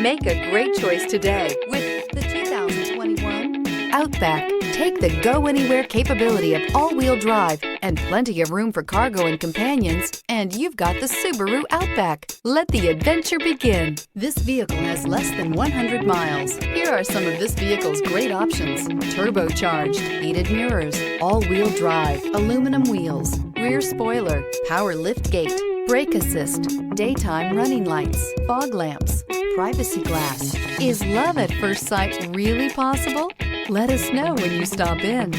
Make a great choice today with the 2021 Outback. Take the go-anywhere capability of all-wheel drive and plenty of room for cargo and companions, and you've got the Subaru Outback. Let the adventure begin. This vehicle has less than 100 miles. Here are some of this vehicle's great options: turbocharged, heated mirrors, all-wheel drive, aluminum wheels, rear spoiler, power liftgate, brake assist, daytime running lights, fog lamps, privacy glass. Is love at first sight really possible? Let us know when you stop in.